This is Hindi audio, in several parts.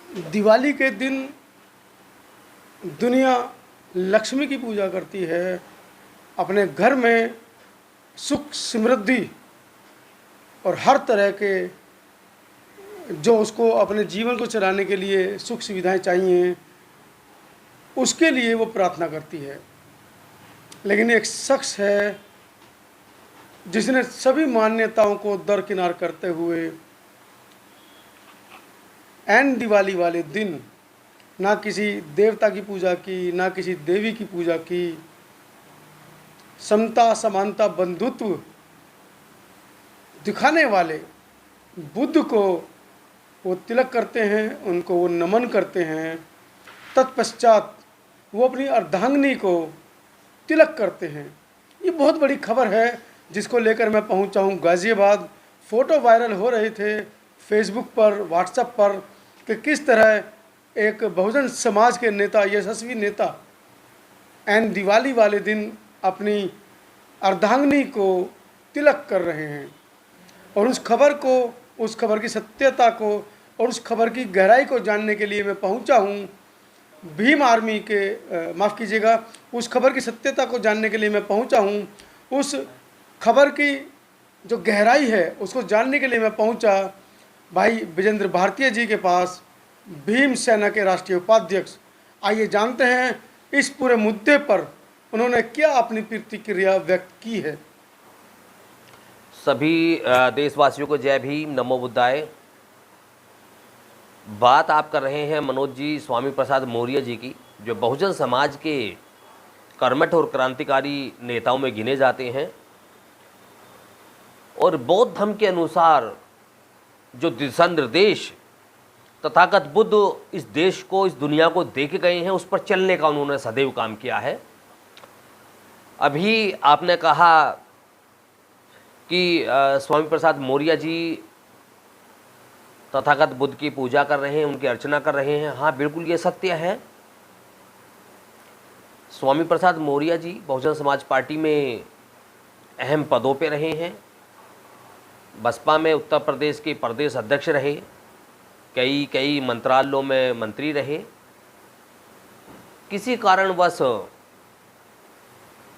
दिवाली के दिन दुनिया लक्ष्मी की पूजा करती है, अपने घर में सुख समृद्धि और हर तरह के जो उसको अपने जीवन को चलाने के लिए सुख सुविधाएं चाहिए, उसके लिए वो प्रार्थना करती है। लेकिन एक शख्स है जिसने सभी मान्यताओं को दरकिनार करते हुए ऐन दिवाली वाले दिन ना किसी देवता की पूजा की, ना किसी देवी की पूजा की, समता समानता बंधुत्व दिखाने वाले बुद्ध को वो तिलक करते हैं, उनको वो नमन करते हैं। तत्पश्चात वो अपनी अर्धांगिनी को तिलक करते हैं। ये बहुत बड़ी खबर है जिसको लेकर मैं पहुंचा हूं गाज़ियाबाद। फ़ोटो वायरल हो रहे थे फेसबुक पर, व्हाट्सएप पर कि किस तरह एक बहुजन समाज के नेता, यशस्वी नेता एंड दिवाली वाले दिन अपनी अर्धांगिनी को तिलक कर रहे हैं। और उस खबर की सत्यता को और उस खबर की गहराई को जानने के लिए मैं पहुंचा हूं भीम आर्मी के माफ़ कीजिएगा, उस खबर की सत्यता को जानने के लिए मैं पहुंचा हूं। उस खबर की जो गहराई है उसको जानने के लिए मैं पहुंचा भाई विजेंद्र भारतीय जी के पास, भीम सेना के राष्ट्रीय उपाध्यक्ष। आइए जानते हैं इस पूरे मुद्दे पर उन्होंने क्या अपनी प्रतिक्रिया व्यक्त की है। सभी देशवासियों को जय भीम, नमो बुद्धाय। बात आप कर रहे हैं मनोज जी स्वामी प्रसाद मौर्य जी की, जो बहुजन समाज के कर्मठ और क्रांतिकारी नेताओं में गिने जाते हैं और बौद्ध धर्म के अनुसार जो दिशा निर्देश तथागत बुद्ध इस देश को, इस दुनिया को दे के गए हैं, उस पर चलने का उन्होंने सदैव काम किया है। अभी आपने कहा कि स्वामी प्रसाद मौर्य जी तथागत बुद्ध की पूजा कर रहे हैं, उनकी अर्चना कर रहे हैं। हाँ, बिल्कुल ये सत्य है। स्वामी प्रसाद मौर्य जी बहुजन समाज पार्टी में अहम पदों पे रहे हैं। बसपा में उत्तर प्रदेश के प्रदेश अध्यक्ष रहे, कई मंत्रालयों में मंत्री रहे। किसी कारणवश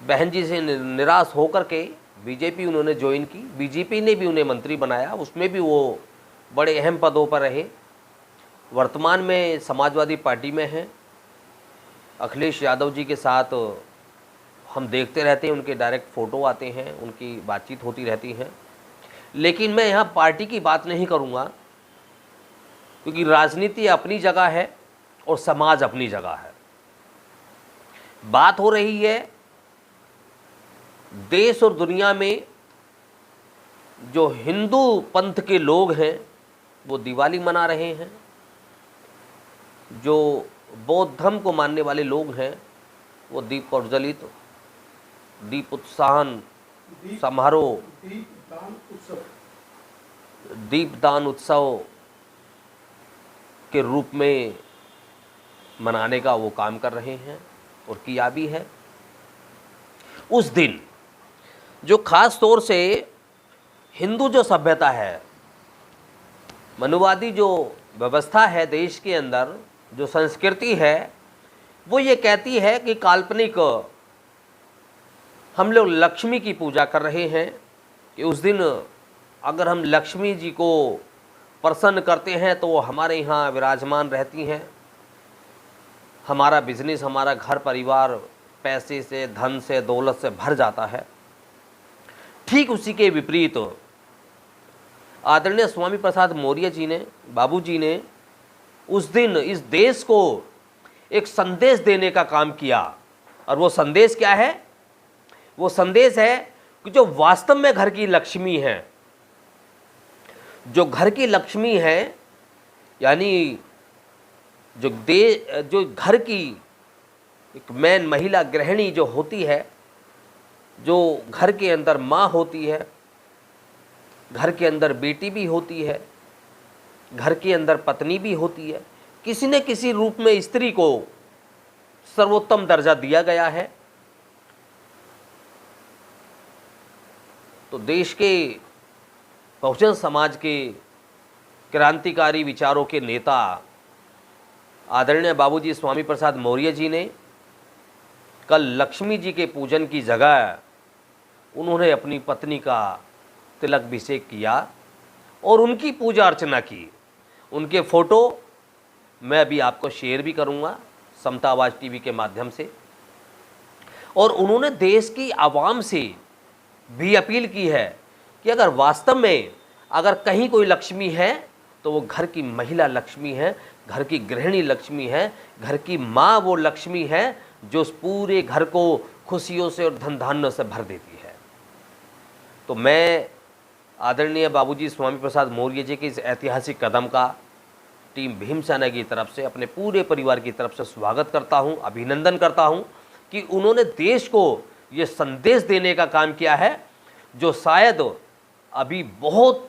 बहन जी से निराश होकर के बीजेपी उन्होंने ज्वाइन की। बीजेपी ने भी उन्हें मंत्री बनाया, उसमें भी वो बड़े अहम पदों पर रहे। वर्तमान में समाजवादी पार्टी में हैं। अखिलेश यादव जी के साथ हम देखते रहते हैं, उनके डायरेक्ट फ़ोटो आते हैं, उनकी बातचीत होती रहती है। लेकिन मैं यहाँ पार्टी की बात नहीं करूँगा, क्योंकि राजनीति अपनी जगह है और समाज अपनी जगह है। बात हो रही है देश और दुनिया में जो हिंदू पंथ के लोग हैं वो दिवाली मना रहे हैं, जो बौद्ध धर्म को मानने वाले लोग हैं वो दीप प्रज्वलित, दीप उत्साहन समारोह, दीपदान उत्सव के रूप में मनाने का वो काम कर रहे हैं और किया भी है। उस दिन जो खास तौर से हिंदू जो सभ्यता है, मनुवादी जो व्यवस्था है देश के अंदर, जो संस्कृति है, वो ये कहती है कि काल्पनिक हम लोग लक्ष्मी की पूजा कर रहे हैं कि उस दिन अगर हम लक्ष्मी जी को प्रसन्न करते हैं तो वो हमारे यहाँ विराजमान रहती हैं। हमारा बिजनेस, हमारा घर परिवार पैसे से, धन से, दौलत से भर जाता है। ठीक उसी के विपरीत आदरणीय स्वामी प्रसाद मौर्य जी ने, बाबूजी ने उस दिन इस देश को एक संदेश देने का काम किया। और वो संदेश क्या है? वो संदेश है कि जो वास्तव में घर की लक्ष्मी है, जो घर की लक्ष्मी है, यानी जो घर की एक मेन महिला गृहिणी जो होती है, जो घर के अंदर माँ होती है, घर के अंदर बेटी भी होती है, घर के अंदर पत्नी भी होती है, किसी न किसी रूप में स्त्री को सर्वोत्तम दर्जा दिया गया है। तो देश के बहुजन समाज के क्रांतिकारी विचारों के नेता आदरणीय बाबूजी स्वामी प्रसाद मौर्य जी ने कल लक्ष्मी जी के पूजन की जगह उन्होंने अपनी पत्नी का तिलक अभिषेक किया और उनकी पूजा अर्चना की। उनके फ़ोटो मैं अभी आपको शेयर भी करूंगा समता आवाज़ टीवी के माध्यम से। और उन्होंने देश की आवाम से भी अपील की है कि अगर वास्तव में अगर कहीं कोई लक्ष्मी है तो वो घर की महिला लक्ष्मी है, घर की गृहिणी लक्ष्मी है, घर की माँ वो लक्ष्मी है जो उस पूरे घर को खुशियों से और धन धान्यों से भर देती है। तो मैं आदरणीय बाबूजी स्वामी प्रसाद मौर्य जी के इस ऐतिहासिक कदम का टीम भीम सेना की तरफ से, अपने पूरे परिवार की तरफ से स्वागत करता हूं, अभिनंदन करता हूं कि उन्होंने देश को ये संदेश देने का काम किया है जो शायद अभी बहुत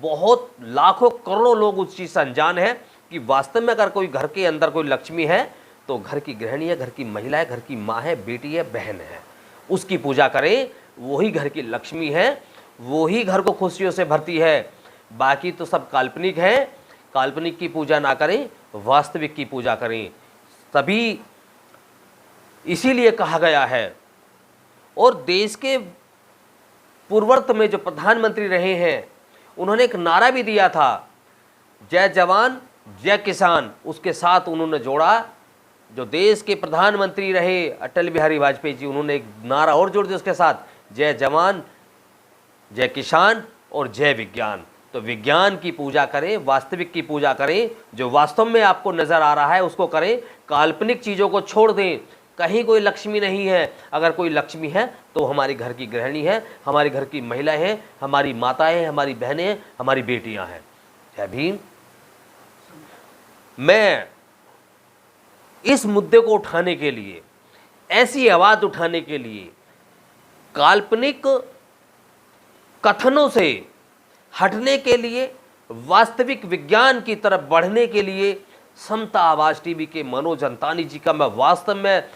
बहुत लाखों करोड़ों लोग उस चीज़ से अनजान है कि वास्तव में अगर कोई घर के अंदर कोई लक्ष्मी है तो घर की गृहिणी है, घर की महिला है, घर की माँ है, बेटी है, बहन है, उसकी पूजा करें। वही घर की लक्ष्मी है, वही घर को खुशियों से भरती है। बाकी तो सब काल्पनिक है, काल्पनिक की पूजा ना करें, वास्तविक की पूजा करें। तभी इसीलिए कहा गया है। और देश के पूर्ववर्त में जो प्रधानमंत्री रहे हैं उन्होंने एक नारा भी दिया था, जय जवान जय किसान। उसके साथ उन्होंने जोड़ा, जो देश के प्रधानमंत्री रहे अटल बिहारी वाजपेयी जी, उन्होंने एक नारा और जोड़ दिया उसके साथ, जय जवान जय किसान और जय विज्ञान। तो विज्ञान की पूजा करें, वास्तविक की पूजा करें, जो वास्तव में आपको नजर आ रहा है उसको करें, काल्पनिक चीज़ों को छोड़ दें। कहीं कोई लक्ष्मी नहीं है, अगर कोई लक्ष्मी है तो हमारी घर की गृहिणी है, हमारे घर की महिलाएं हैं, हमारी माताएं हैं, हमारी बहनें हैं, हमारी बेटियां हैं। जय भीम। मैं इस मुद्दे को उठाने के लिए, ऐसी आवाज उठाने के लिए, काल्पनिक कथनों से हटने के लिए, वास्तविक विज्ञान की तरफ बढ़ने के लिए समता आवाज टीवी के मनोज अंतानी जी का मैं वास्तव में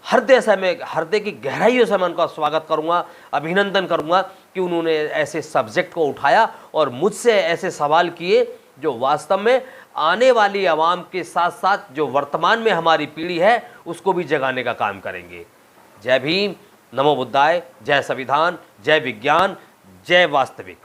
हृदय की गहराइयों से मैं उनका स्वागत करूंगा, अभिनंदन करूंगा कि उन्होंने ऐसे सब्जेक्ट को उठाया और मुझसे ऐसे सवाल किए जो वास्तव में आने वाली आवाम के साथ साथ जो वर्तमान में हमारी पीढ़ी है उसको भी जगाने का काम करेंगे। जय भीम, नमो बुद्धाय, जय संविधान, जय विज्ञान, जय वास्तविक।